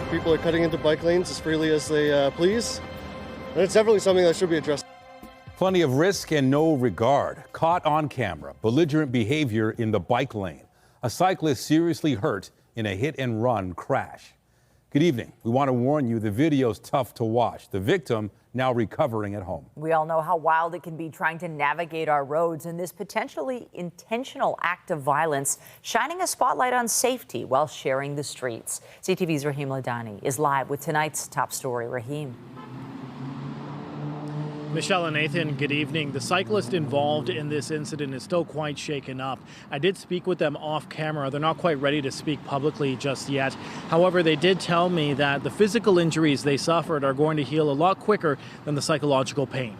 people are cutting into bike lanes as freely as they please. And it's definitely something that should be addressed. Plenty of risk and no regard. Caught on camera, belligerent behavior in the bike lane. A cyclist seriously hurt in a hit-and-run crash. Good evening. We want to warn you, the video's tough to watch. The victim now recovering at home. We all know how wild it can be trying to navigate our roads, and this potentially intentional act of violence shining a spotlight on safety while sharing the streets. CTV's Raheem Ladani is live with tonight's top story. Raheem. Michelle and Nathan, good evening. The cyclist involved in this incident is still quite shaken up. I did speak with them off camera. They're not quite ready to speak publicly just yet. However, they did tell me that the physical injuries they suffered are going to heal a lot quicker than the psychological pain.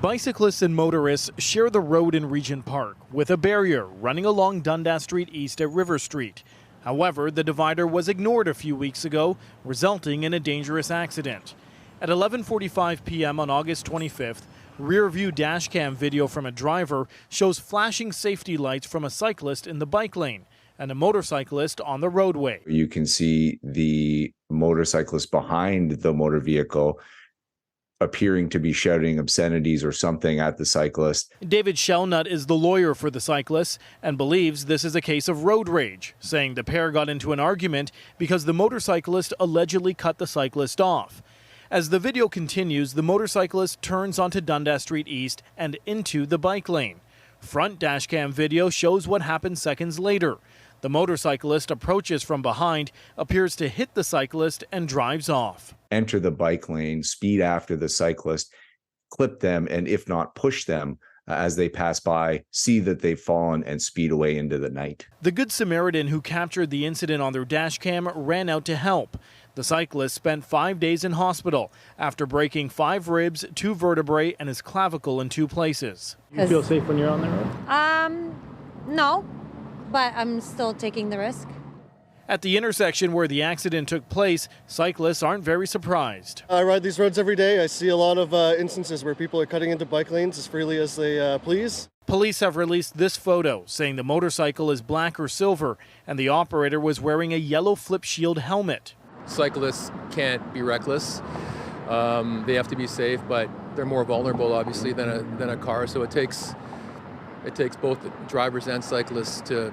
Bicyclists and motorists share the road in Regent Park with a barrier running along Dundas Street East at River Street. However, the divider was ignored a few weeks ago, resulting in a dangerous accident. At 11:45 p.m. on August 25th, rear-view dashcam video from a driver shows flashing safety lights from a cyclist in the bike lane and a motorcyclist on the roadway. You can see the motorcyclist behind the motor vehicle appearing to be shouting obscenities or something at the cyclist. David Shellnut is the lawyer for the cyclists and believes this is a case of road rage, saying the pair got into an argument because the motorcyclist allegedly cut the cyclist off. As the video continues, the motorcyclist turns onto Dundas Street East and into the bike lane. Front dashcam video shows what happened seconds later. The motorcyclist approaches from behind, appears to hit the cyclist, and drives off. Enter the bike lane, speed after the cyclist, clip them, and if not push them as they pass by, see that they've fallen, and speed away into the night. The Good Samaritan who captured the incident on their dashcam ran out to help. The cyclist spent 5 days in hospital after breaking 5 ribs, 2 vertebrae, and his clavicle in 2 places. You feel safe when you're on the road? No, but I'm still taking the risk. At the intersection where the accident took place, cyclists aren't very surprised. I ride these roads every day. I see a lot of instances where people are cutting into bike lanes as freely as they please. Police have released this photo, saying the motorcycle is black or silver, and the operator was wearing a yellow flip shield helmet. Cyclists can't be reckless. They have to be safe, but they're more vulnerable, obviously, than a car. So it takes both drivers and cyclists to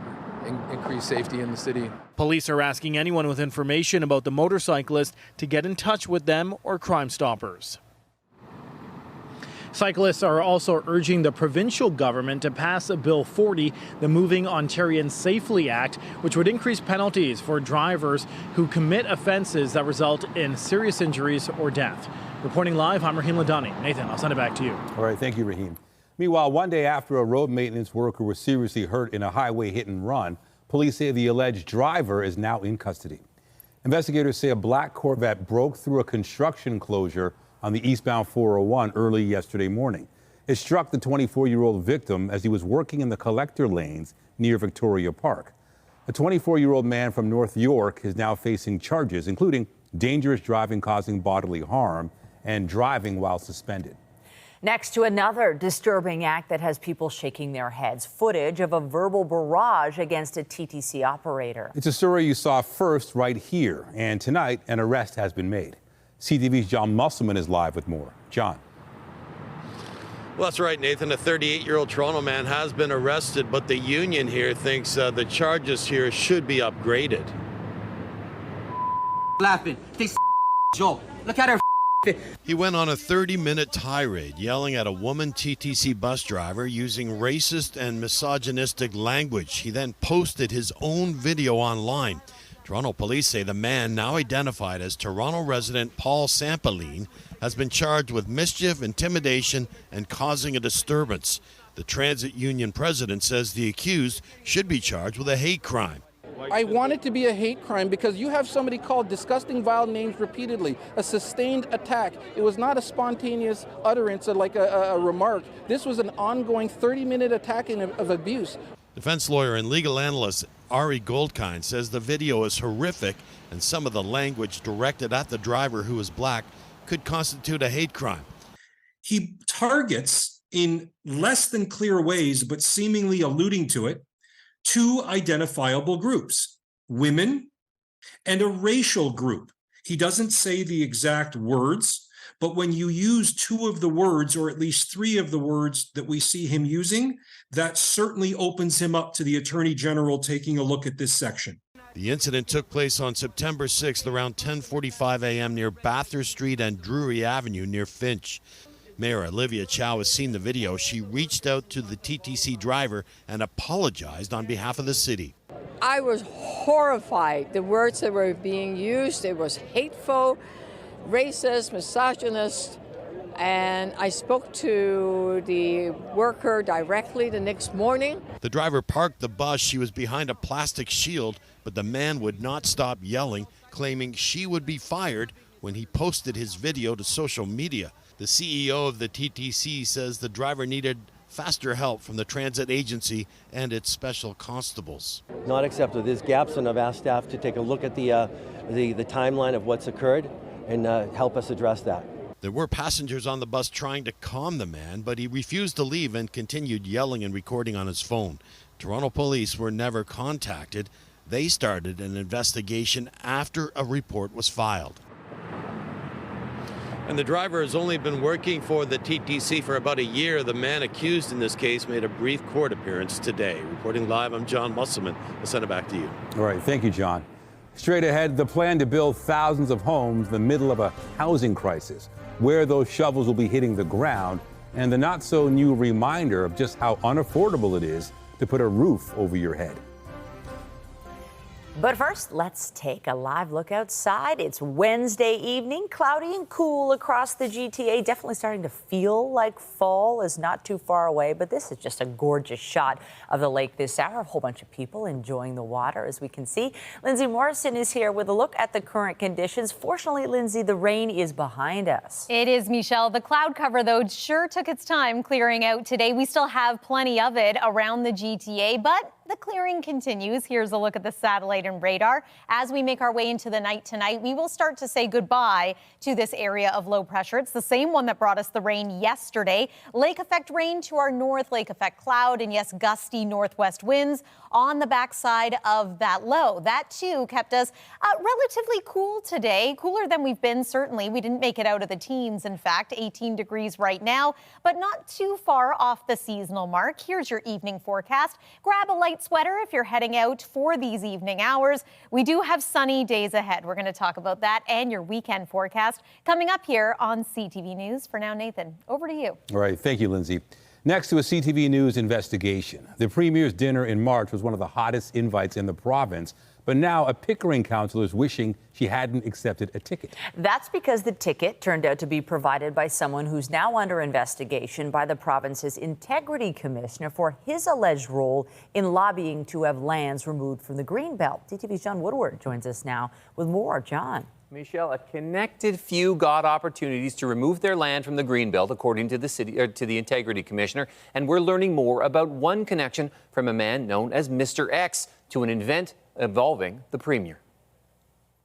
increase safety in the city. Police are asking anyone with information about the motorcyclist to get in touch with them or Crime Stoppers. Cyclists are also urging the provincial government to pass a Bill 40, the Moving Ontarians Safely Act, which would increase penalties for drivers who commit offenses that result in serious injuries or death. Reporting live, I'm Raheem Ladani. Nathan, I'll send it back to you. All right, thank you, Raheem. Meanwhile, one day after a road maintenance worker was seriously hurt in a highway hit and run, police say the alleged driver is now in custody. Investigators say a black Corvette broke through a construction closure on the eastbound 401 early yesterday morning. It struck the 24-year-old victim as he was working in the collector lanes near Victoria Park. A 24-year-old man from North York is now facing charges, including dangerous driving causing bodily harm and driving while suspended. Next to another disturbing act that has people shaking their heads, footage of a verbal barrage against a TTC operator. It's a story you saw first right here, and tonight an arrest has been made. CTV's John Musselman is live with more. John. Well, that's right, Nathan. A 38-year-old Toronto man has been arrested, but the union here thinks the charges here should be upgraded. Laughing. Takes joke. Look at her. He went on a 30-minute tirade yelling at a woman TTC bus driver using racist and misogynistic language. He then posted his own video online. Toronto police say the man, now identified as Toronto resident Paul Sampaline, has been charged with mischief, intimidation, and causing a disturbance. The transit union president says the accused should be charged with a hate crime. I want it to be a hate crime because you have somebody called disgusting, vile names repeatedly, a sustained attack. It was not a spontaneous utterance or like a remark. This was an ongoing 30-minute attacking of abuse. Defense lawyer and legal analyst Ari Goldkind says the video is horrific and some of the language directed at the driver, who is black, could constitute a hate crime. He targets in less than clear ways, but seemingly alluding to it, 2 identifiable groups: women and a racial group. He doesn't say the exact words, but when you use two of the words, or at least three of the words that we see him using, that certainly opens him up to the Attorney General taking a look at this section. The incident took place on September 6th around 10:45 a.m. near Bathurst Street and Drury Avenue near Finch. Mayor Olivia Chow has seen the video. She reached out to the TTC driver and apologized on behalf of the city. I was horrified. The words that were being used, it was hateful, racist, misogynist, and I spoke to the worker directly the next morning. The driver parked the bus. She was behind a plastic shield, but the man would not stop yelling, claiming she would be fired when he posted his video to social media. The CEO of the TTC says the driver needed faster help from the transit agency and its special constables. Not acceptable. There's gaps, and I've asked staff to take a look at the timeline of what's occurred and help us address that. There were passengers on the bus trying to calm the man, but he refused to leave and continued yelling and recording on his phone. Toronto police were never contacted. They started an investigation after a report was filed. And the driver has only been working for the TTC for about a year. The man accused in this case made a brief court appearance today. Reporting live, I'm John Musselman. I'll send it back to you. All right, thank you, John. Straight ahead, the plan to build thousands of homes in the middle of a housing crisis, where those shovels will be hitting the ground, and the not-so-new reminder of just how unaffordable it is to put a roof over your head. But first, let's take a live look outside. It's Wednesday evening, cloudy and cool across the GTA. Definitely starting to feel like fall is not too far away, but this is just a gorgeous shot of the lake this hour. A whole bunch of people enjoying the water, as we can see. Lindsay Morrison is here with a look at the current conditions. Fortunately, Lindsay, the rain is behind us. It is, Michelle. The cloud cover, though, sure took its time clearing out today. We still have plenty of it around the GTA, but the clearing continues. Here's a look at the satellite and radar. As we make our way into the night tonight, we will start to say goodbye to this area of low pressure. It's the same one that brought us the rain yesterday. Lake effect rain to our north, lake effect cloud, and yes, gusty northwest winds on the backside of that low. That, too, kept us relatively cool today, cooler than we've been, certainly. We didn't make it out of the teens, in fact, 18 degrees right now, but not too far off the seasonal mark. Here's your evening forecast. Grab a light sweater if you're heading out for these evening hours. We do have sunny days ahead. We're going to talk about that and your weekend forecast coming up here on CTV News. For now, Nathan, over to you. All right. Thank you, Lindsay. Next to a CTV News investigation, the Premier's dinner in March was one of the hottest invites in the province, but now a Pickering councillor is wishing she hadn't accepted a ticket. That's because the ticket turned out to be provided by someone who's now under investigation by the province's Integrity Commissioner for his alleged role in lobbying to have lands removed from the Greenbelt. CTV's John Woodward joins us now with more. John. Michelle, a connected few got opportunities to remove their land from the Greenbelt, according to the city to the Integrity Commissioner, and we're learning more about one connection from a man known as Mr. X to an event involving the Premier.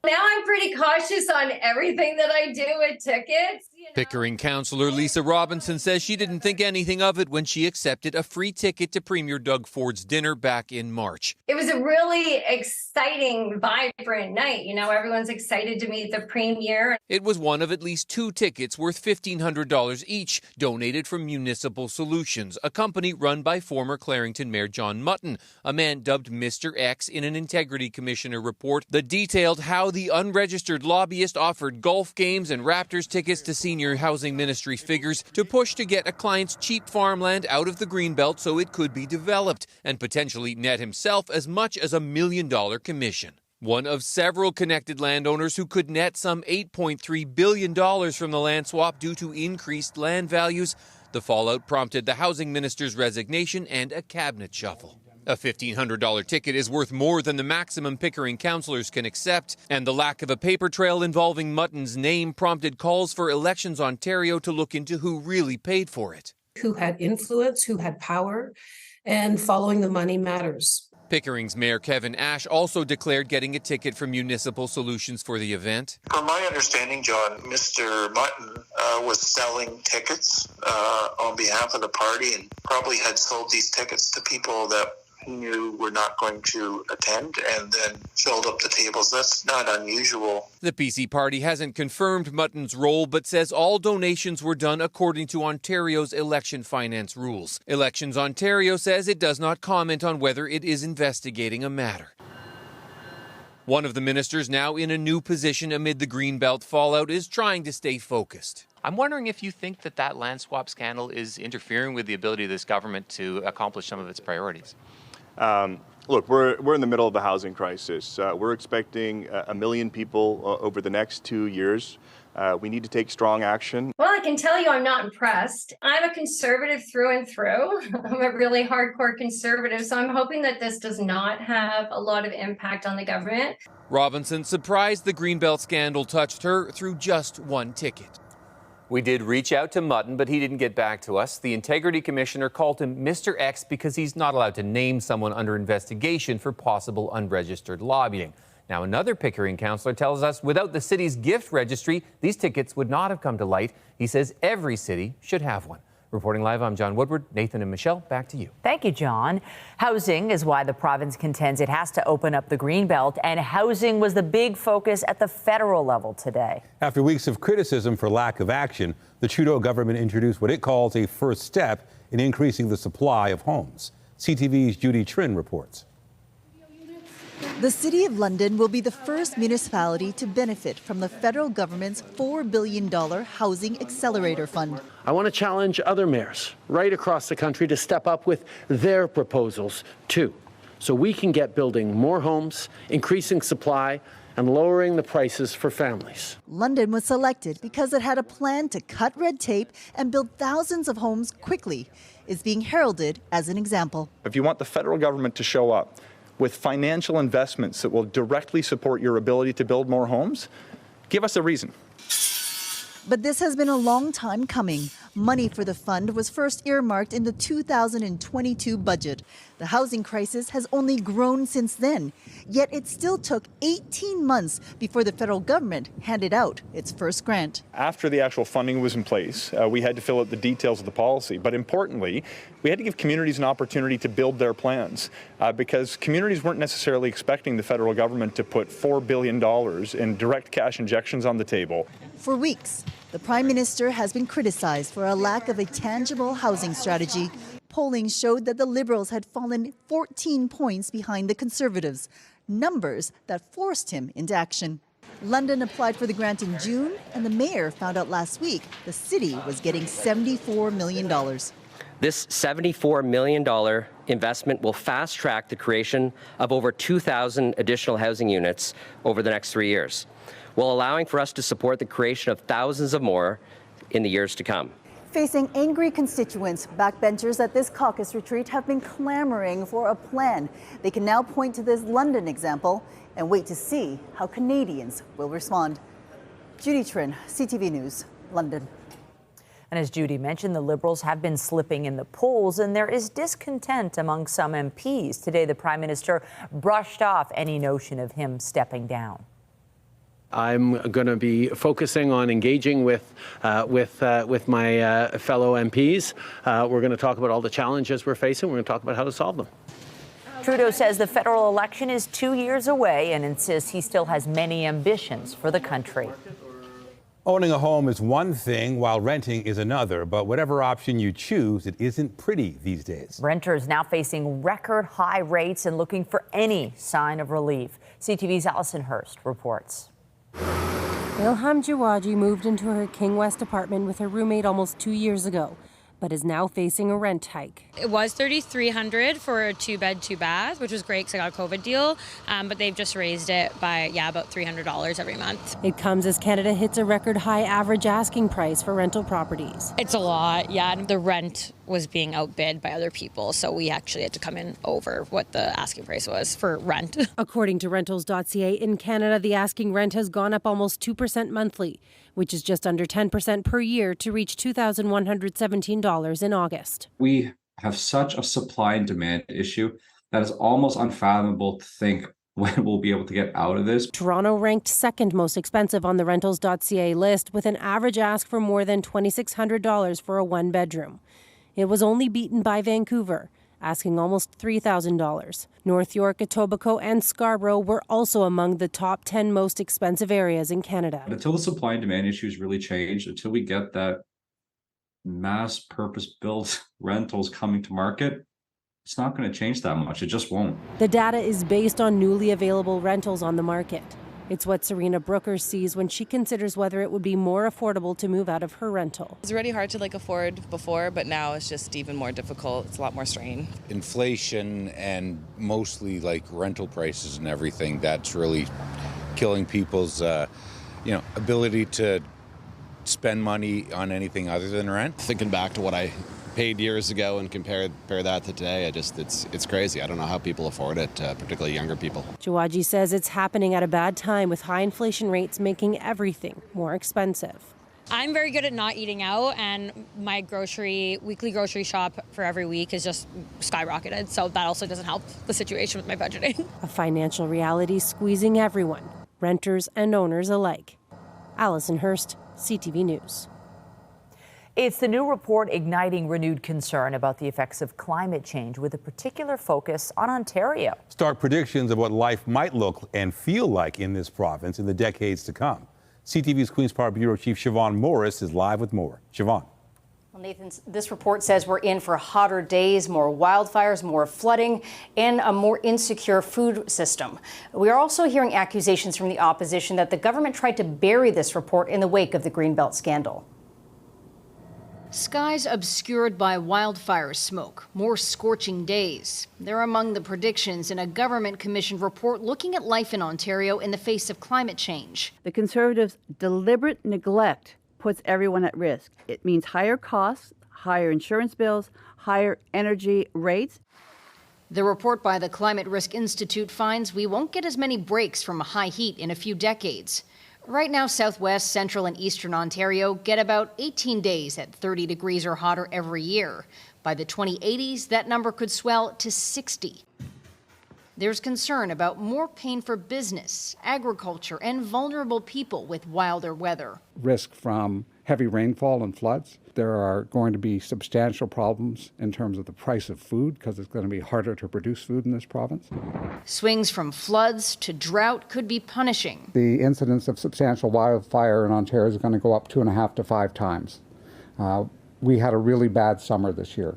Now I'm pretty cautious on everything that I do with tickets. Pickering councillor Lisa Robinson says she didn't think anything of it when she accepted a free ticket to Premier Doug Ford's dinner back in March. It was a really exciting, vibrant night. You know, everyone's excited to meet the Premier. It was one of at least two tickets worth $1,500 each, donated from Municipal Solutions, a company run by former Clarington Mayor John Mutton, a man dubbed Mr. X in an Integrity Commissioner report that detailed how the unregistered lobbyist offered golf games and Raptors tickets to senior housing ministry figures to push to get a client's cheap farmland out of the Greenbelt so it could be developed and potentially net himself as much as $1 million commission. One of several connected landowners who could net some $8.3 billion from the land swap due to increased land values. The fallout prompted the housing minister's resignation and a cabinet shuffle. A $1,500 ticket is worth more than the maximum Pickering councillors can accept, and the lack of a paper trail involving Mutton's name prompted calls for Elections Ontario to look into who really paid for it. Who had influence, who had power, and following the money matters. Pickering's Mayor Kevin Ash also declared getting a ticket from Municipal Solutions for the event. From my understanding, John, Mr. Mutton was selling tickets on behalf of the party and probably had sold these tickets to people that knew were not going to attend and then filled up the tables. That's not unusual. The PC party hasn't confirmed Mutton's role, but says all donations were done according to Ontario's election finance rules. Elections Ontario says it does not comment on whether it is investigating a matter. One of the ministers now in a new position amid the Greenbelt fallout is trying to stay focused. I'm wondering if you think that land swap scandal is interfering with the ability of this government to accomplish some of its priorities. Look, we're in the middle of a housing crisis. We're expecting 1 million people over the next 2 years. We need to take strong action. Well, I can tell you I'm not impressed. I'm a conservative through and through. I'm a really hardcore conservative, so I'm hoping that this does not have a lot of impact on the government. Robinson surprised the Greenbelt scandal touched her through just one ticket. We did reach out to Mutton, but he didn't get back to us. The Integrity Commissioner called him Mr. X because he's not allowed to name someone under investigation for possible unregistered lobbying. Now, another Pickering councillor tells us without the city's gift registry, these tickets would not have come to light. He says every city should have one. Reporting live, I'm John Woodward. Nathan and Michelle, back to you. Thank you, John. Housing is why the province contends it has to open up the Greenbelt, and housing was the big focus at the federal level today. After weeks of criticism for lack of action, the Trudeau government introduced what it calls a first step in increasing the supply of homes. CTV's Judy Trin reports. The City of London will be the first municipality to benefit from the federal government's $4 billion Housing Accelerator Fund. I want to challenge other mayors right across the country to step up with their proposals too, so we can get building more homes, increasing supply, and lowering the prices for families. London was selected because it had a plan to cut red tape and build thousands of homes quickly. It's being heralded as an example. If you want the federal government to show up with financial investments that will directly support your ability to build more homes, give us a reason. But this has been a long time coming. Money for the fund was first earmarked in the 2022 budget. The housing crisis has only grown since then, yet it still took 18 months before the federal government handed out its first grant. After the actual funding was in place, we had to fill out the details of the policy. But importantly, we had to give communities an opportunity to build their plans because communities weren't necessarily expecting the federal government to put $4 billion in direct cash injections on the table. For weeks, the Prime Minister has been criticized for a lack of a tangible housing strategy. Polling showed that the Liberals had fallen 14 points behind the Conservatives, numbers that forced him into action. London applied for the grant in June, and the mayor found out last week the city was getting $74 million. This $74 million investment will fast-track the creation of over 2,000 additional housing units over the next 3 years, while allowing for us to support the creation of thousands of more in the years to come. Facing angry constituents, backbenchers at this caucus retreat have been clamoring for a plan. They can now point to this London example and wait to see how Canadians will respond. Judy Trin, CTV News, London. And as Judy mentioned, the Liberals have been slipping in the polls, and there is discontent among some MPs. Today, the Prime Minister brushed off any notion of him stepping down. I'm going to be focusing on engaging with my fellow MPs. We're going to talk about all the challenges we're facing. We're going to talk about how to solve them. Trudeau says the federal election is 2 years away and insists he still has many ambitions for the country. Owning a home is one thing, while renting is another. But whatever option you choose, it isn't pretty these days. Renters now facing record high rates and looking for any sign of relief. CTV's Allison Hurst reports. Ilham Jawaji moved into her King West apartment with her roommate almost 2 years ago, but is now facing a rent hike. It was $3,300 for a 2-bed, 2-bath, which was great because I got a COVID deal, but they've just raised it by, about $300 every month. It comes as Canada hits a record high average asking price for rental properties. It's a lot, yeah. The rent was being outbid by other people, so we actually had to come in over what the asking price was for rent. According to rentals.ca, in Canada, the asking rent has gone up almost 2% monthly, which is just under 10% per year to reach $2,117 in August. We have such a supply and demand issue that is almost unfathomable to think when we'll be able to get out of this. Toronto ranked second most expensive on the rentals.ca list, with an average ask for more than $2,600 for a one-bedroom. It was only beaten by Vancouver, asking almost $3,000. North York, Etobicoke, and Scarborough were also among the top 10 most expensive areas in Canada. Until the supply and demand issues really change, until we get that mass purpose-built rentals coming to market, it's not going to change that much. It just won't. The data is based on newly available rentals on the market. It's what Serena Brooker sees when she considers whether it would be more affordable to move out of her rental. It's already hard to afford before, but now it's just even more difficult. It's a lot more strain. Inflation and mostly rental prices and everything, that's really killing people's ability to spend money on anything other than rent. Thinking back to what I paid years ago and compare that to today, it's crazy. I don't know how people afford it, particularly younger people. Jawaji says it's happening at a bad time with high inflation rates making everything more expensive. I'm very good at not eating out, and my weekly grocery shop for every week is just skyrocketed. So that also doesn't help the situation with my budgeting. A financial reality squeezing everyone, renters and owners alike. Allison Hurst, CTV News. It's the new report igniting renewed concern about the effects of climate change, with a particular focus on Ontario. Stark predictions of what life might look and feel like in this province in the decades to come. CTV's Queen's Park Bureau Chief Siobhan Morris is live with more. Siobhan. Well, Nathan, this report says we're in for hotter days, more wildfires, more flooding, and a more insecure food system. We are also hearing accusations from the opposition that the government tried to bury this report in the wake of the Greenbelt scandal. Skies obscured by wildfire smoke, more scorching days. They're among the predictions in a government-commissioned report looking at life in Ontario in the face of climate change. The Conservatives' deliberate neglect puts everyone at risk. It means higher costs, higher insurance bills, higher energy rates. The report by the Climate Risk Institute finds we won't get as many breaks from high heat in a few decades. Right now, southwest, central, and eastern Ontario get about 18 days at 30 degrees or hotter every year. By the 2080s, that number could swell to 60. There's concern about more pain for business, agriculture, and vulnerable people with wilder weather. Risk from heavy rainfall and floods. There are going to be substantial problems in terms of the price of food because it's going to be harder to produce food in this province. Swings from floods to drought could be punishing. The incidence of substantial wildfire in Ontario is going to go up 2.5 to 5 times. We had a really bad summer this year.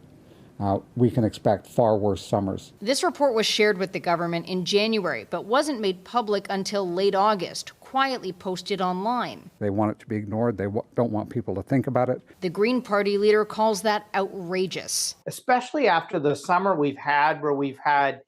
We can expect far worse summers. This report was shared with the government in January, but wasn't made public until late August, quietly posted online. They want it to be ignored. They don't want people to think about it. The Green Party leader calls that outrageous. Especially after the summer we've had, where we've had,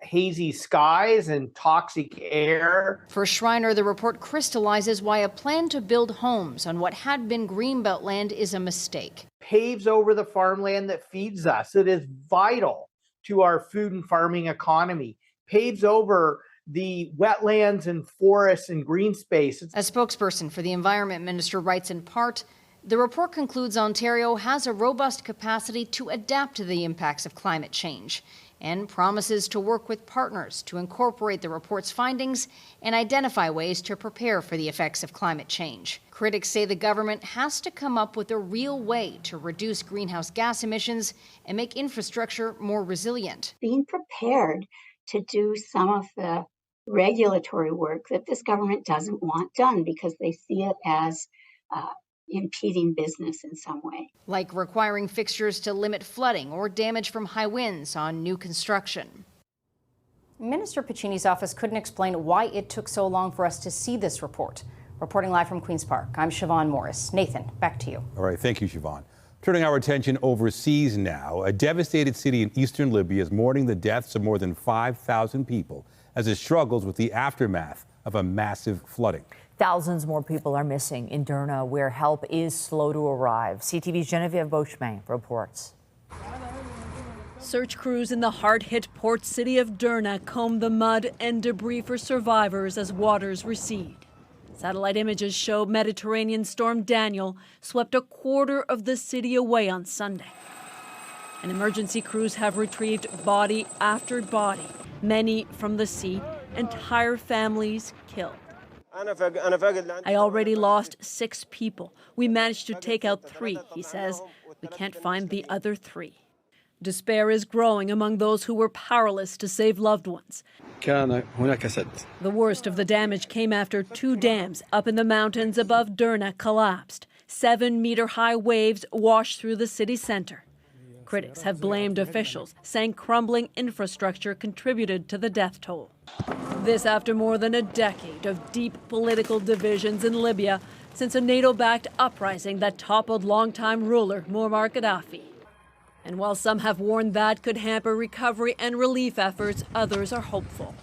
hazy skies and toxic air. For Schreiner, the report crystallizes why a plan to build homes on what had been Greenbelt land is a mistake. Paves over the farmland that feeds us. It is vital to our food and farming economy. Paves over the wetlands and forests and green space. A spokesperson for the Environment Minister writes in part, the report concludes Ontario has a robust capacity to adapt to the impacts of climate change and promises to work with partners to incorporate the report's findings and identify ways to prepare for the effects of climate change. Critics say the government has to come up with a real way to reduce greenhouse gas emissions and make infrastructure more resilient. Being prepared to do some of the regulatory work that this government doesn't want done because they see it as impeding business in some way. Like requiring fixtures to limit flooding or damage from high winds on new construction. Minister Piccini's office couldn't explain why it took so long for us to see this report. Reporting live from Queen's Park, I'm Siobhan Morris. Nathan, back to you. All right, thank you, Siobhan. Turning our attention overseas now, a devastated city in eastern Libya is mourning the deaths of more than 5,000 people as it struggles with the aftermath of a massive flooding. Thousands more people are missing in Derna, where help is slow to arrive. CTV's Genevieve Beauchemin reports. Search crews in the hard-hit port city of Derna comb the mud and debris for survivors as waters recede. Satellite images show Mediterranean storm Daniel swept a quarter of the city away on Sunday. And emergency crews have retrieved body after body, many from the sea, entire families killed. I already lost 6 people. We managed to take out 3, he says. We can't find the other 3. Despair is growing among those who were powerless to save loved ones. The worst of the damage came after 2 dams up in the mountains above Derna collapsed. 7-meter-high waves washed through the city center. Critics have blamed officials, saying crumbling infrastructure contributed to the death toll. This after more than a decade of deep political divisions in Libya since a NATO-backed uprising that toppled longtime ruler Muammar Gaddafi. And while some have warned that could hamper recovery and relief efforts, others are hopeful.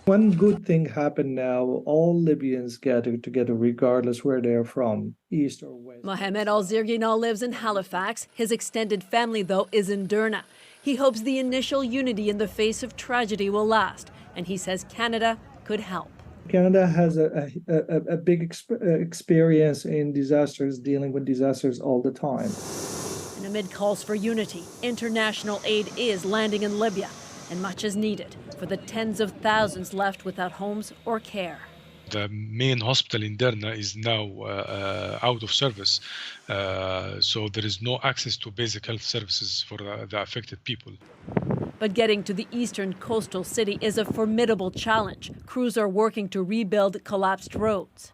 One good thing happened now. All Libyans gather together regardless where they're from, east or west. Mohamed Al-Zirgi now lives in Halifax. His extended family, though, is in Derna. He hopes the initial unity in the face of tragedy will last, and he says Canada could help. Canada has a big experience in disasters, dealing with disasters all the time. And amid calls for unity, international aid is landing in Libya, and much is needed for the tens of thousands left without homes or care. The main hospital in Derna is now out of service, so there is no access to basic health services for the affected people. But getting to the eastern coastal city is a formidable challenge. Crews are working to rebuild collapsed roads.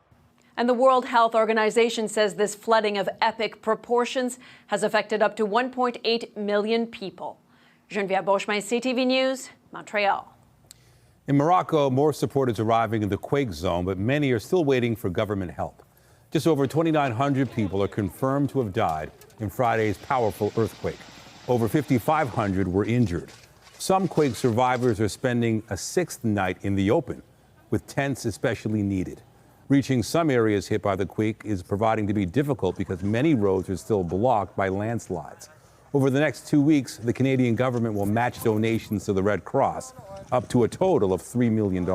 And the World Health Organization says this flooding of epic proportions has affected up to 1.8 million people. Geneviève Beauchemin, CTV News, Montreal. In Morocco, more support is arriving in the quake zone, but many are still waiting for government help. Just over 2,900 people are confirmed to have died in Friday's powerful earthquake. Over 5,500 were injured. Some quake survivors are spending a 6th night in the open, with tents especially needed. Reaching some areas hit by the quake is proving to be difficult because many roads are still blocked by landslides. Over the next 2 weeks, the Canadian government will match donations to the Red Cross up to a total of $3 million.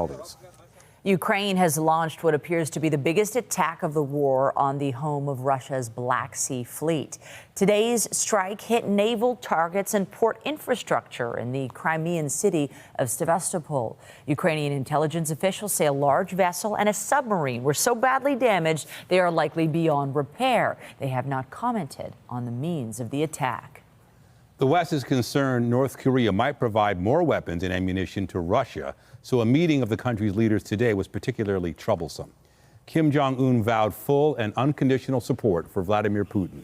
Ukraine has launched what appears to be the biggest attack of the war on the home of Russia's Black Sea Fleet. Today's strike hit naval targets and port infrastructure in the Crimean city of Sevastopol. Ukrainian intelligence officials say a large vessel and a submarine were so badly damaged they are likely beyond repair. They have not commented on the means of the attack. The West is concerned North Korea might provide more weapons and ammunition to Russia, so a meeting of the country's leaders today was particularly troublesome. Kim Jong-un vowed full and unconditional support for Vladimir Putin.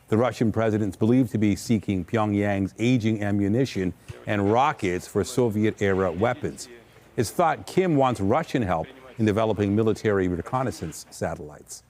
The Russian president is believed to be seeking Pyongyang's aging ammunition and rockets for Soviet-era weapons. It's thought Kim wants Russian help in developing military reconnaissance satellites.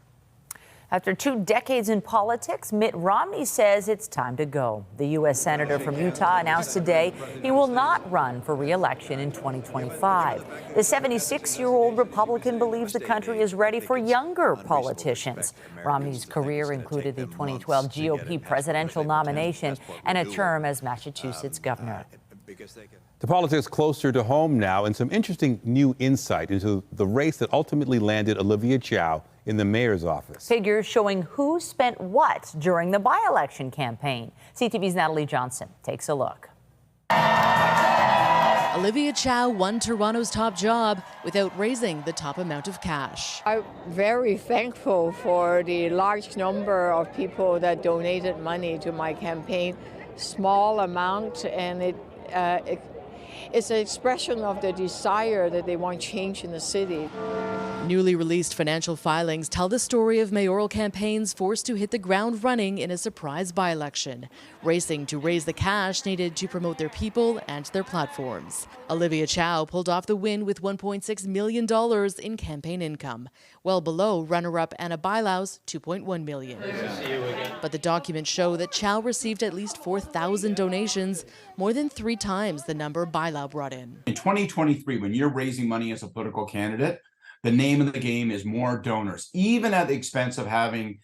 After 2 decades in politics, Mitt Romney says it's time to go. The U.S. Senator from Utah announced today he will not run for re-election in 2025. The 76-year-old Republican believes the country is ready for younger politicians. Romney's career included the 2012 GOP presidential nomination and a term as Massachusetts governor. To politics closer to home now, and some interesting new insight into the race that ultimately landed Olivia Chow in the mayor's office. Figures showing who spent what during the by-election campaign. CTV's Natalie Johnson takes a look. Olivia Chow won Toronto's top job without raising the top amount of cash. I'm very thankful for the large number of people that donated money to my campaign. Small amount, and it's an expression of the desire that they want change in the city. Newly released financial filings tell the story of mayoral campaigns forced to hit the ground running in a surprise by-election, racing to raise the cash needed to promote their people and their platforms. Olivia Chow pulled off the win with $1.6 million in campaign income, well below runner-up Anna Bailau's $2.1 million. But the documents show that Chow received at least 4,000 donations, more than 3 times the number Bailau brought in. In 2023, when you're raising money as a political candidate, the name of the game is more donors, even at the expense of having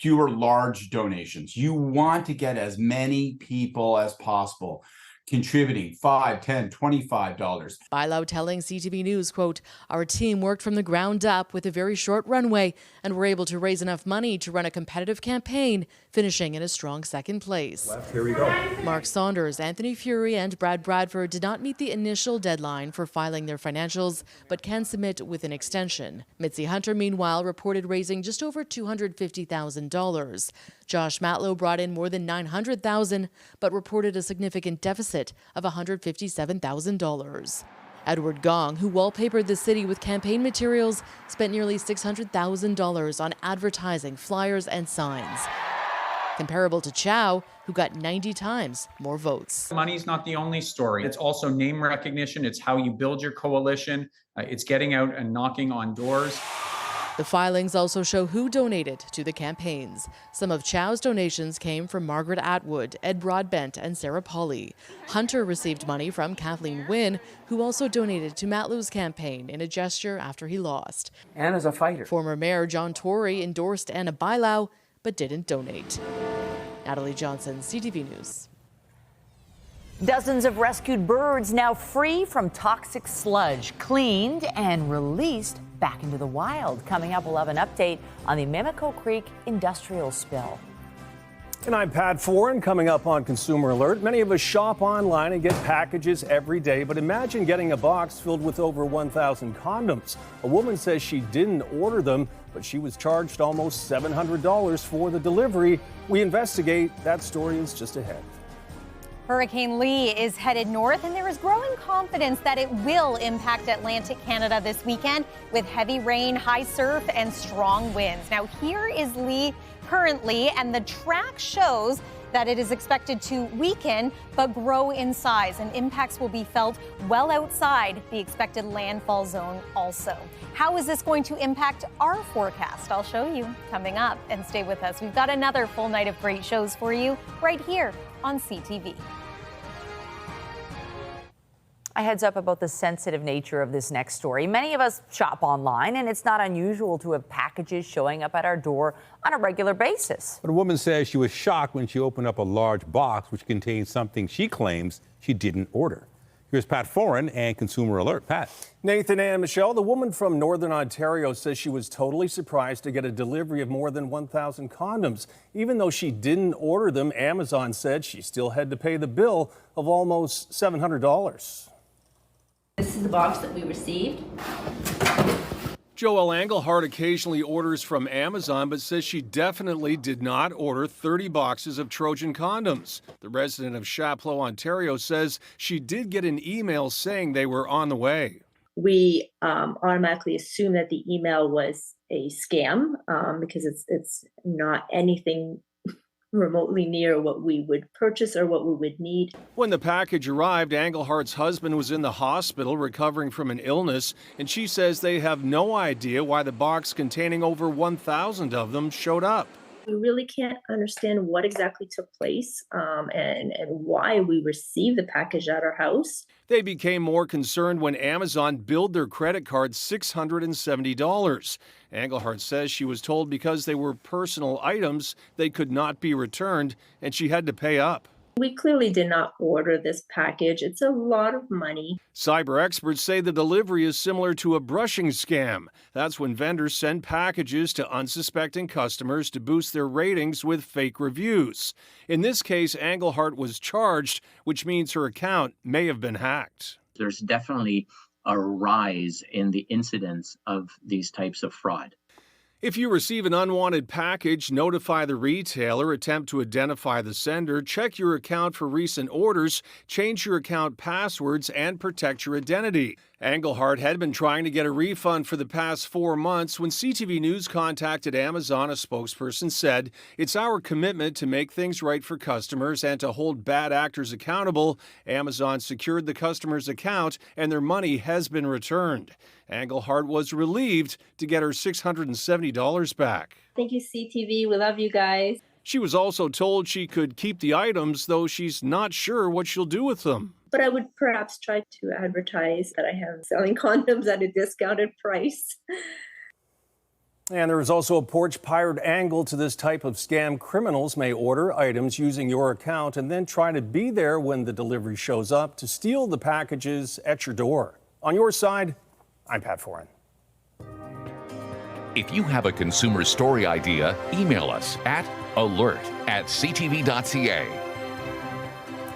fewer large donations. You want to get as many people as possible contributing $5, $10, $25. Bilau telling CTV News, quote, "Our team worked from the ground up with a very short runway and were able to raise enough money to run a competitive campaign, finishing in a strong second place." Here we go. Mark Saunders, Anthony Fury, and Brad Bradford did not meet the initial deadline for filing their financials, but can submit with an extension. Mitzi Hunter, meanwhile, reported raising just over $250,000. Josh Matlow brought in more than $900,000, but reported a significant deficit of $157,000. Edward Gong, who wallpapered the city with campaign materials, spent nearly $600,000 on advertising, flyers, and signs. Comparable to Chow, who got 90 times more votes. Money's not the only story. It's also name recognition. It's how you build your coalition. It's getting out and knocking on doors. The filings also show who donated to the campaigns. Some of Chow's donations came from Margaret Atwood, Ed Broadbent, and Sarah Pauley. Hunter received money from Kathleen Wynne, who also donated to Matlow's campaign in a gesture after he lost. Anna's a fighter. Former Mayor John Tory endorsed Anna Bilau, but didn't donate. Natalie Johnson, CTV News. Dozens of rescued birds now free from toxic sludge, cleaned and released back into the wild. Coming up, we'll have an update on the Mimico Creek industrial spill. And I'm Pat Foran. Coming up on Consumer Alert, many of us shop online and get packages every day, but imagine getting a box filled with over 1,000 condoms. A woman says she didn't order them, but she was charged almost $700 for the delivery. We investigate. That story is just ahead. Hurricane Lee is headed north, and there is growing confidence that it will impact Atlantic Canada this weekend with heavy rain, high surf, and strong winds. Now, here is Lee currently, and the track shows that it is expected to weaken but grow in size, and impacts will be felt well outside the expected landfall zone also. How is this going to impact our forecast? I'll show you coming up, and stay with us. We've got another full night of great shows for you right here on CTV. A heads up about the sensitive nature of this next story. Many of us shop online, and it's not unusual to have packages showing up at our door on a regular basis. But a woman says she was shocked when she opened up a large box which contained something she claims she didn't order. Here's Pat Foran and Consumer Alert. Pat. Nathan and Michelle, the woman from Northern Ontario says she was totally surprised to get a delivery of more than 1,000 condoms. Even though she didn't order them, Amazon said she still had to pay the bill of almost $700. This is the box that we received. Joelle Engelhardt occasionally orders from Amazon, but says she definitely did not order 30 boxes of Trojan condoms. The resident of Chapleau, Ontario, says she did get an email saying they were on the way. We automatically assumed that the email was a scam because it's not anything remotely near what we would purchase or what we would need. When the package arrived, Engelhardt's husband was in the hospital recovering from an illness, and she says they have no idea why the box containing over 1,000 of them showed up. We really can't understand what exactly took place and why we received the package at our house. They became more concerned when Amazon billed their credit card $670. Engelhardt says she was told because they were personal items, they could not be returned, and she had to pay up. We clearly did not order this package. It's a lot of money. Cyber experts say the delivery is similar to a brushing scam. That's when vendors send packages to unsuspecting customers to boost their ratings with fake reviews. In this case, Engelhardt was charged, which means her account may have been hacked. There's definitely a rise in the incidence of these types of fraud. If you receive an unwanted package, notify the retailer, attempt to identify the sender, check your account for recent orders, change your account passwords, and protect your identity. Engelhardt had been trying to get a refund for the past 4 months. When CTV News contacted Amazon, a spokesperson said, "It's our commitment to make things right for customers and to hold bad actors accountable." Amazon secured the customer's account and their money has been returned. Engelhardt was relieved to get her $670 back. Thank you, CTV. We love you guys. She was also told she could keep the items, though she's not sure what she'll do with them. But I would perhaps try to advertise that I am selling condoms at a discounted price. And there is also a porch pirate angle to this type of scam. Criminals may order items using your account and then try to be there when the delivery shows up to steal the packages at your door. On your side, I'm Pat Foran. If you have a consumer story idea, email us at alert@ctv.ca.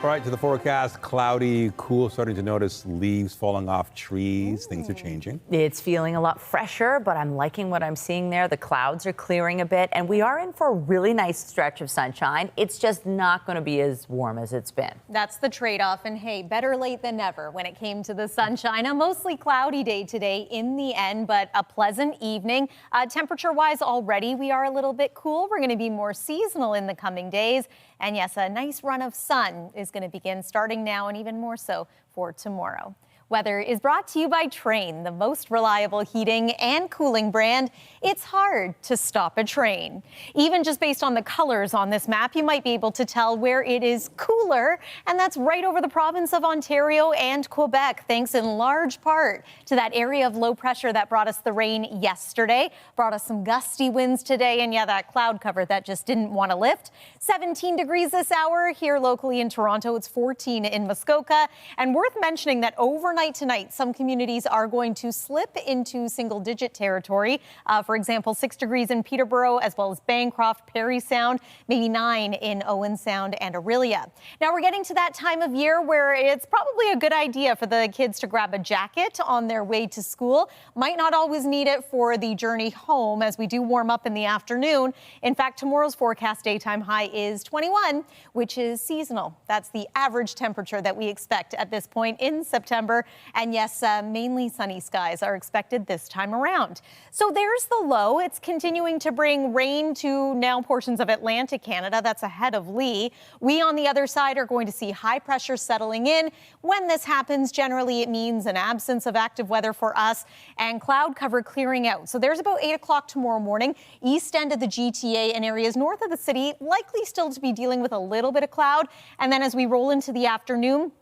All right, to the forecast, cloudy, cool, starting to notice leaves falling off trees. Things are changing. It's feeling a lot fresher, but I'm liking what I'm seeing there. The clouds are clearing a bit, and we are in for a really nice stretch of sunshine. It's just not going to be as warm as it's been. That's the trade-off, and hey, better late than never when it came to the sunshine. A mostly cloudy day today in the end, but a pleasant evening. Temperature-wise, already we are a little bit cool. We're going to be more seasonal in the coming days. And yes, a nice run of sun is going to begin starting now and even more so for tomorrow. Weather is brought to you by Train, the most reliable heating and cooling brand. It's hard to stop a train. Even just based on the colors on this map, you might be able to tell where it is cooler, and that's right over the province of Ontario and Quebec, thanks in large part to that area of low pressure that brought us the rain yesterday, brought us some gusty winds today, and yeah, that cloud cover that just didn't want to lift. 17 degrees this hour here locally in Toronto. It's 14 in Muskoka, and worth mentioning that overnight tonight, some communities are going to slip into single-digit territory. For example, 6 degrees in Peterborough, as well as Bancroft, Parry Sound, maybe 9 in Owen Sound and Orillia. Now we're getting to that time of year where it's probably a good idea for the kids to grab a jacket on their way to school. Might not always need it for the journey home, as we do warm up in the afternoon. In fact, tomorrow's forecast daytime high is 21, which is seasonal. That's the average temperature that we expect at this point in September. And yes, mainly sunny skies are expected this time around. So there's the low. It's continuing to bring rain to now portions of Atlantic Canada. That's ahead of Lee. We on the other side are going to see high pressure settling in. When this happens, generally it means an absence of active weather for us and cloud cover clearing out. So there's about 8 o'clock tomorrow morning. East end of the GTA and areas north of the city likely still to be dealing with a little bit of cloud. And then as we roll into the afternoon,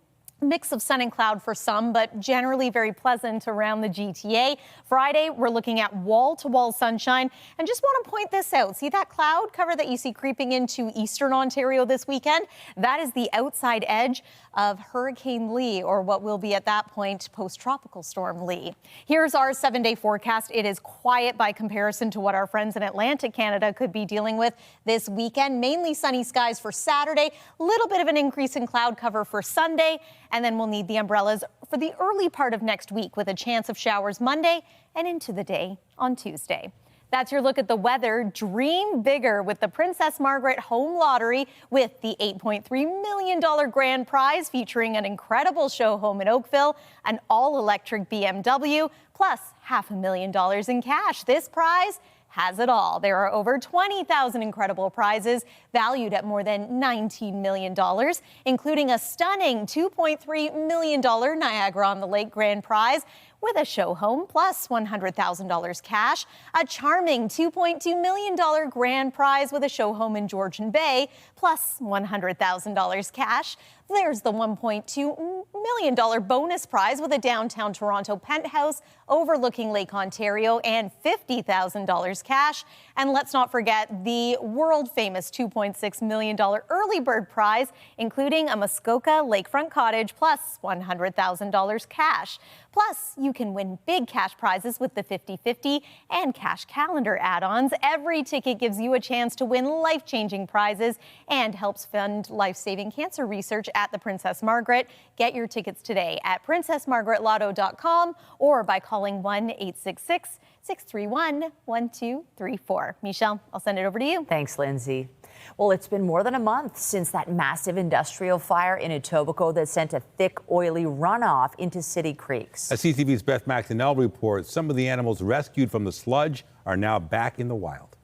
mix of sun and cloud for some, but generally very pleasant around the GTA. Friday, we're looking at wall-to-wall sunshine. And just want to point this out. See that cloud cover that you see creeping into eastern Ontario this weekend? That is the outside edge of Hurricane Lee, or what will be at that point post-tropical storm Lee. Here's our 7-day forecast. It is quiet by comparison to what our friends in Atlantic Canada could be dealing with this weekend. Mainly sunny skies for Saturday, a little bit of an increase in cloud cover for Sunday, and then we'll need the umbrellas for the early part of next week with a chance of showers Monday and into the day on Tuesday. That's your look at the weather. Dream bigger with the Princess Margaret Home Lottery with the $8.3 million grand prize featuring an incredible show home in Oakville, an all-electric BMW, plus $500,000 in cash. This prize has it all. There are over 20,000 incredible prizes valued at more than $19 million, including a stunning $2.3 million Niagara-on-the-Lake grand prize with a show home plus $100,000 cash, a charming $2.2 million grand prize with a show home in Georgian Bay plus $100,000 cash. There's the $1.2 million bonus prize with a downtown Toronto penthouse overlooking Lake Ontario and $50,000 cash. And let's not forget the world-famous $2.6 million early bird prize, including a Muskoka lakefront cottage plus $100,000 cash. Plus, you can win big cash prizes with the 50/50 and cash calendar add-ons. Every ticket gives you a chance to win life-changing prizes and helps fund life-saving cancer research at the Princess Margaret. Get your tickets today at princessmargaretlotto.com or by calling 1-866-631-1234. Michelle, I'll send it over to you. Thanks, Lindsay. Well, it's been more than a month since that massive industrial fire in Etobicoke that sent a thick, oily runoff into city creeks. As CTV's Beth McDonnell reports, some of the animals rescued from the sludge are now back in the wild.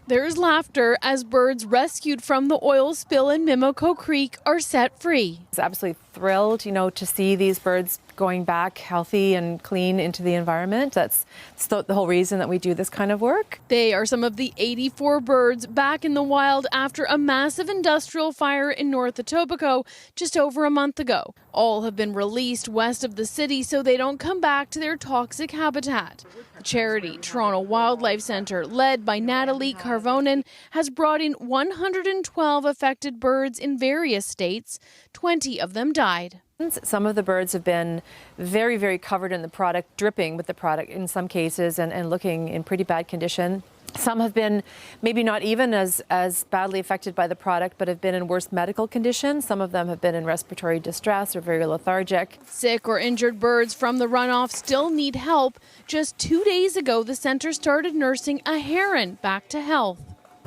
There's laughter as birds rescued from the oil spill in Mimico Creek are set free. I was absolutely thrilled, to see these birds going back healthy and clean into the environment. That's the whole reason that we do this kind of work. They are some of the 84 birds back in the wild after a massive industrial fire in North Etobicoke just over a month ago. All have been released west of the city so they don't come back to their toxic habitat. The charity Toronto Wildlife Centre, led by Natalie Carvonen, has brought in 112 affected birds in various states. 20 of them died. Some of the birds have been very, very covered in the product, dripping with the product in some cases, and looking in pretty bad condition. Some have been maybe not even as badly affected by the product, but have been in worse medical condition. Some of them have been in respiratory distress or very lethargic. Sick or injured birds from the runoff still need help. Just 2 days ago, the centre started nursing a heron back to health.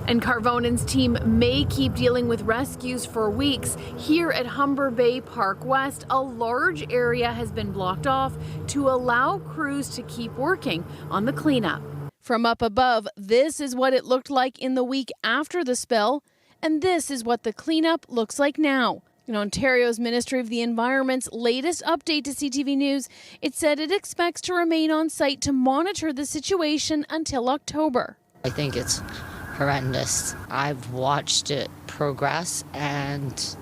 And Carvonen's team may keep dealing with rescues for weeks. Here at Humber Bay Park West, a large area has been blocked off to allow crews to keep working on the cleanup. From up above, this is what it looked like in the week after the spill, and this is what the cleanup looks like now. In Ontario's Ministry of the Environment's latest update to CTV News, it said it expects to remain on site to monitor the situation until October. I think it's horrendous. I've watched it progress and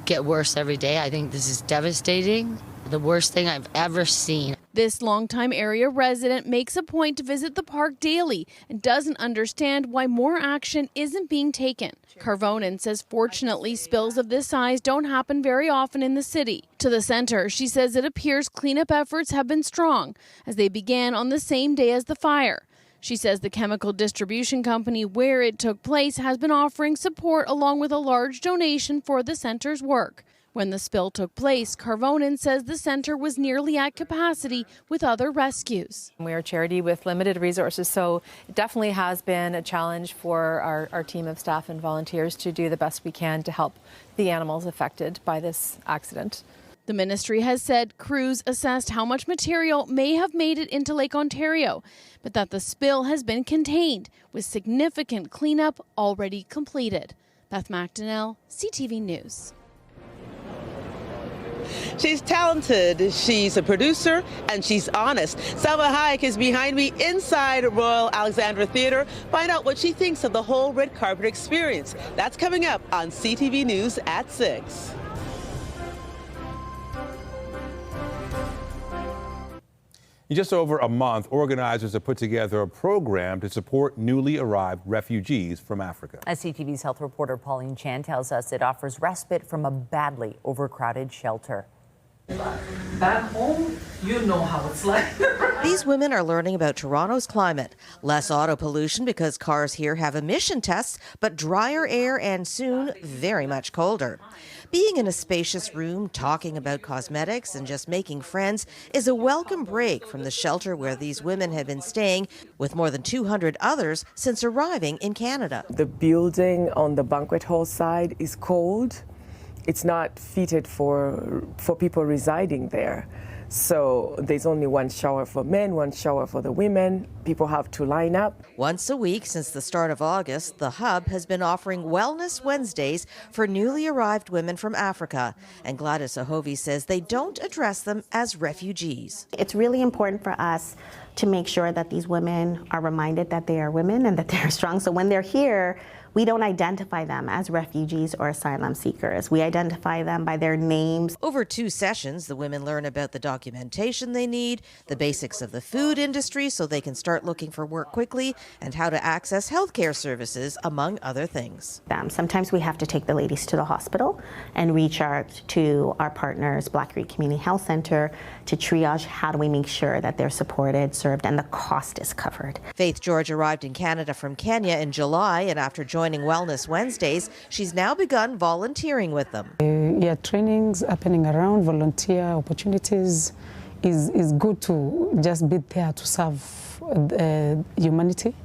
get worse every day. I think this is devastating. The worst thing I've ever seen. This longtime area resident makes a point to visit the park daily and doesn't understand why more action isn't being taken. Carvonen says fortunately spills of this size don't happen very often in the city. To the centre, she says it appears cleanup efforts have been strong as they began on the same day as the fire. She says the chemical distribution company where it took place has been offering support along with a large donation for the centre's work. When the spill took place, Carvonen says the centre was nearly at capacity with other rescues. We are a charity with limited resources, so it definitely has been a challenge for our team of staff and volunteers to do the best we can to help the animals affected by this accident. The ministry has said crews assessed how much material may have made it into Lake Ontario, but that the spill has been contained with significant cleanup already completed. Beth McDonnell, CTV News. She's talented, she's a producer, and she's honest. Salma Hayek is behind me inside Royal Alexandra Theatre. Find out what she thinks of the whole red carpet experience. That's coming up on CTV News at 6. In just over a month, organizers have put together a program to support newly arrived refugees from Africa. As CTV's health reporter Pauline Chan tells us, it offers respite from a badly overcrowded shelter. Back home, you know how it's like. These women are learning about Toronto's climate. Less auto pollution because cars here have emission tests, but drier air and soon very much colder. Being in a spacious room, talking about cosmetics and just making friends is a welcome break from the shelter where these women have been staying with more than 200 others since arriving in Canada. The building on the banquet hall side is cold. It's not fitted for people residing there. So there's only one shower for men, one shower for the women. People have to line up. Once a week since the start of August, the Hub has been offering Wellness Wednesdays for newly arrived women from Africa. And Gladys Ahovi says they don't address them as refugees. It's really important for us to make sure that these women are reminded that they are women and that they're strong. So when they're here, we don't identify them as refugees or asylum seekers. We identify them by their names. Over 2 sessions, the women learn about the documentation they need, the basics of the food industry so they can start looking for work quickly, and how to access healthcare services, among other things. Sometimes we have to take the ladies to the hospital and reach out to our partners, Black Creek Community Health Center, to triage how do we make sure that they're supported, served, and the cost is covered. Faith George arrived in Canada from Kenya in July, and after joining Wellness Wednesdays, she's now begun volunteering with them. Trainings happening around, volunteer opportunities is good to just be there to serve humanity.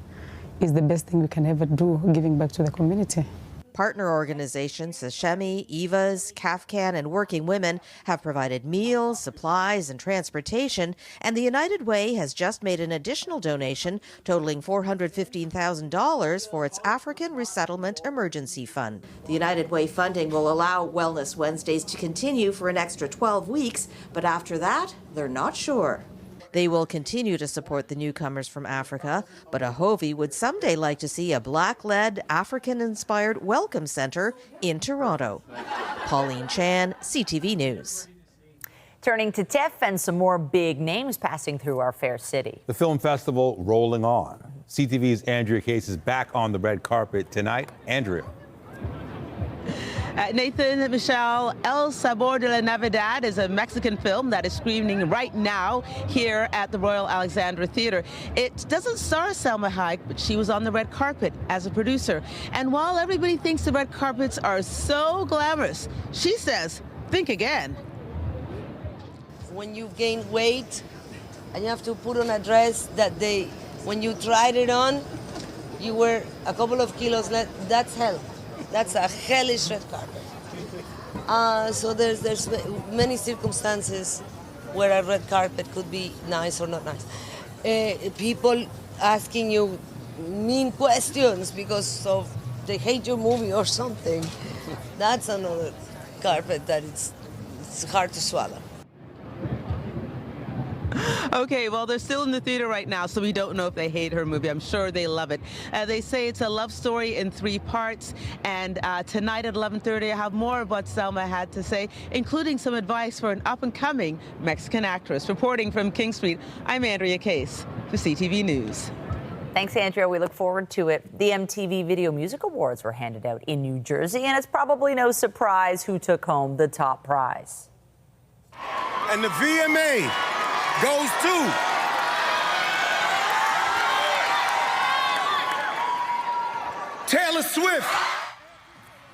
Is the best thing we can ever do, giving back to the community. Partner organizations Sashemi, Eva's, Kafkan, and Working Women have provided meals, supplies, and transportation, and the United Way has just made an additional donation totaling $415,000 for its African Resettlement Emergency Fund. The United Way funding will allow Wellness Wednesdays to continue for an extra 12 weeks, but after that, they're not sure. They will continue to support the newcomers from Africa, but Ahovi would someday like to see a Black-led, African-inspired welcome center in Toronto. Pauline Chan, CTV News. Turning to TIFF and some more big names passing through our fair city. The film festival rolling on. CTV's Andrea Case is back on the red carpet tonight. Andrea. Nathan, Michelle, El Sabor de la Navidad is a Mexican film that is screening right now here at the Royal Alexandra Theatre. It doesn't star Salma Hayek, but she was on the red carpet as a producer. And while everybody thinks the red carpets are so glamorous, she says, think again. When you gain weight and you have to put on a dress that when you tried it on, you were a couple of kilos less, that's hell. That's a hellish red carpet. So there's many circumstances where a red carpet could be nice or not nice. People asking you mean questions because of they hate your movie or something. That's another carpet that it's hard to swallow. Okay, well, they're still in the theater right now, so we don't know if they hate her movie. I'm sure they love it. They say it's a love story in 3 parts, and tonight at 11:30, I have more of what Salma had to say, including some advice for an up-and-coming Mexican actress. Reporting from King Street, I'm Andrea Case for CTV News. Thanks, Andrea. We look forward to it. The MTV Video Music Awards were handed out in New Jersey, and it's probably no surprise who took home the top prize. And the VMA goes to Taylor Swift.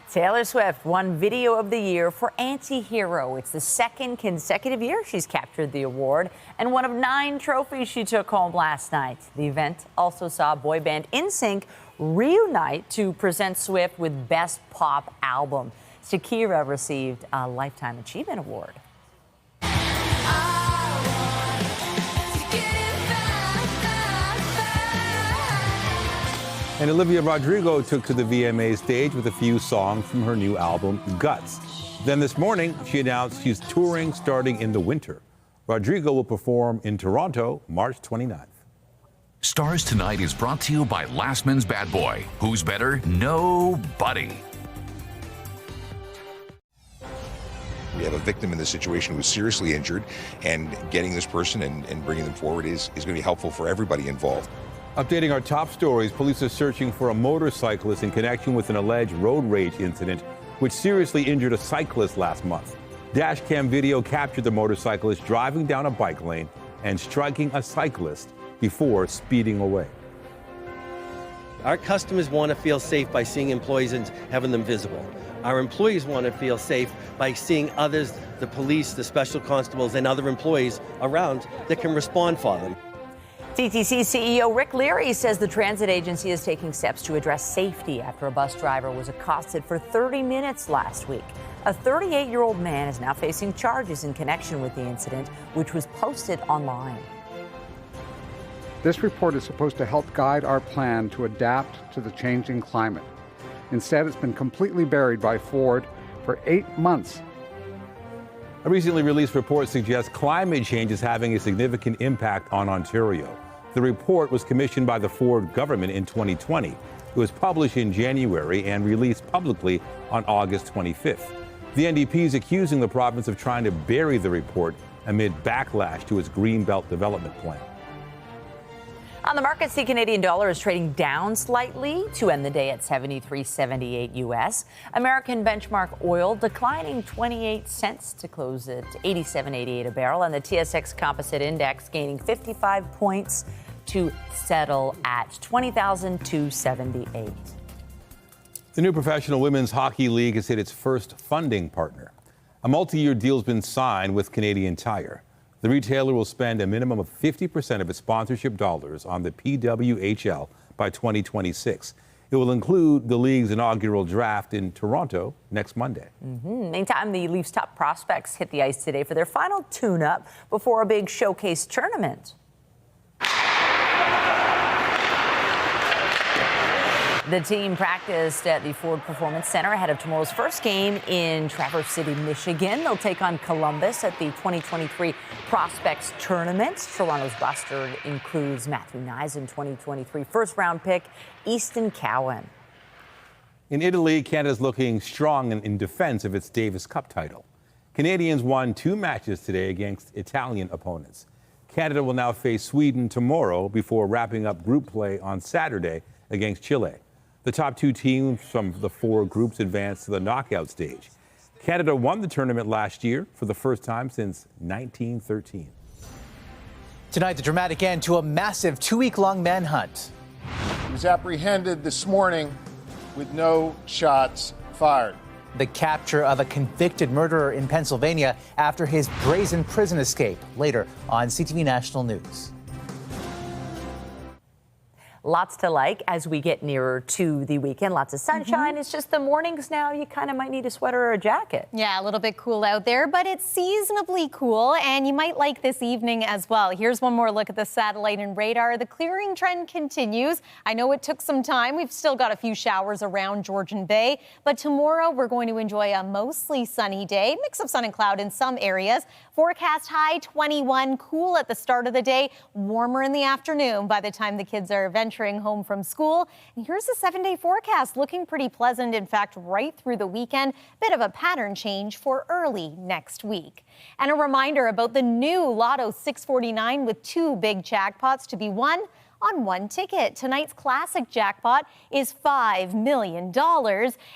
Taylor Swift won Video of the Year for Anti-Hero. It's the 2nd consecutive year she's captured the award and one of 9 trophies she took home last night. The event also saw boy band NSYNC reunite to present Swift with Best Pop Album. Shakira received a Lifetime Achievement Award. And Olivia Rodrigo took to the VMA stage with a few songs from her new album, Guts. Then this morning, she announced she's touring starting in the winter. Rodrigo will perform in Toronto, March 29th. Stars Tonight is brought to you by Lastman's Bad Boy. Who's better? Nobody. We have a victim in this situation who was seriously injured, and getting this person and bringing them forward is going to be helpful for everybody involved. Updating our top stories, police are searching for a motorcyclist in connection with an alleged road rage incident which seriously injured a cyclist last month. Dashcam video captured the motorcyclist driving down a bike lane and striking a cyclist before speeding away. Our customers want to feel safe by seeing employees and having them visible. Our employees want to feel safe by seeing others, the police, the special constables, and other employees around that can respond for them. TTC CEO Rick Leary says the transit agency is taking steps to address safety after a bus driver was accosted for 30 minutes last week. A 38-year-old man is now facing charges in connection with the incident, which was posted online. This report is supposed to help guide our plan to adapt to the changing climate. Instead, it's been completely buried by Ford for 8 months. A recently released report suggests climate change is having a significant impact on Ontario. The report was commissioned by the Ford government in 2020. It was published in January and released publicly on August 25th. The NDP is accusing the province of trying to bury the report amid backlash to its Greenbelt development plan. On the markets, the Canadian dollar is trading down slightly to end the day at 73.78 US. American benchmark oil declining 28 cents to close at 87.88 a barrel, and the TSX Composite Index gaining 55 points to settle at 20,278. The new Professional Women's Hockey League has hit its first funding partner. A multi-year deal has been signed with Canadian Tire. The retailer will spend a minimum of 50% of its sponsorship dollars on the PWHL by 2026. It will include the league's inaugural draft in Toronto next Monday. Meantime, the Leafs' top prospects hit the ice today for their final tune-up before a big showcase tournament. The team practiced at the Ford Performance Center ahead of tomorrow's first game in Traverse City, Michigan. They'll take on Columbus at the 2023 Prospects Tournament. Toronto's roster includes Matthew Nyes, 2023 first-round pick, Easton Cowan. In Italy, Canada's looking strong in defense of its Davis Cup title. Canadians won 2 matches today against Italian opponents. Canada will now face Sweden tomorrow before wrapping up group play on Saturday against Chile. The top 2 teams from the 4 groups advanced to the knockout stage. Canada won the tournament last year for the first time since 1913. Tonight, the dramatic end to a massive 2-week-long manhunt. He was apprehended this morning with no shots fired. The capture of a convicted murderer in Pennsylvania after his brazen prison escape. Later on CTV National News. Lots to like as we get nearer to the weekend. Lots of sunshine. It's just the mornings now. You kind of might need a sweater or a jacket. Yeah, a little bit cool out there, but it's seasonably cool, and you might like this evening as well. Here's one more look at the satellite and radar. The clearing trend continues. I know it took some time. We've still got a few showers around Georgian Bay, but tomorrow we're going to enjoy a mostly sunny day, mix of sun and cloud in some areas. Forecast high 21, cool at the start of the day, warmer in the afternoon by the time the kids are venturing home from school. And here's the 7-day forecast, looking pretty pleasant. In fact, right through the weekend, bit of a pattern change for early next week. And a reminder about the new Lotto 649 with 2 big jackpots to be won on 1 ticket. Tonight's classic jackpot is $5 million,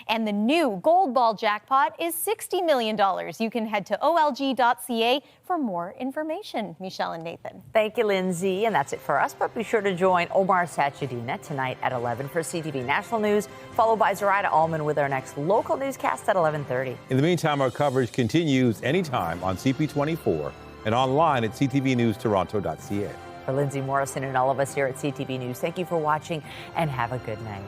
and the new Gold Ball jackpot is $60 million. You can head to olg.ca for more information. Michelle and Nathan. Thank you, Lindsay. And that's it for us. But be sure to join Omar Sachedina tonight at 11 for CTV National News, followed by Zoraida Allman with our next local newscast at 11:30. In the meantime, our coverage continues anytime on CP24 and online at ctvnewstoronto.ca. For Lindsay Morrison and all of us here at CTV News, thank you for watching and have a good night.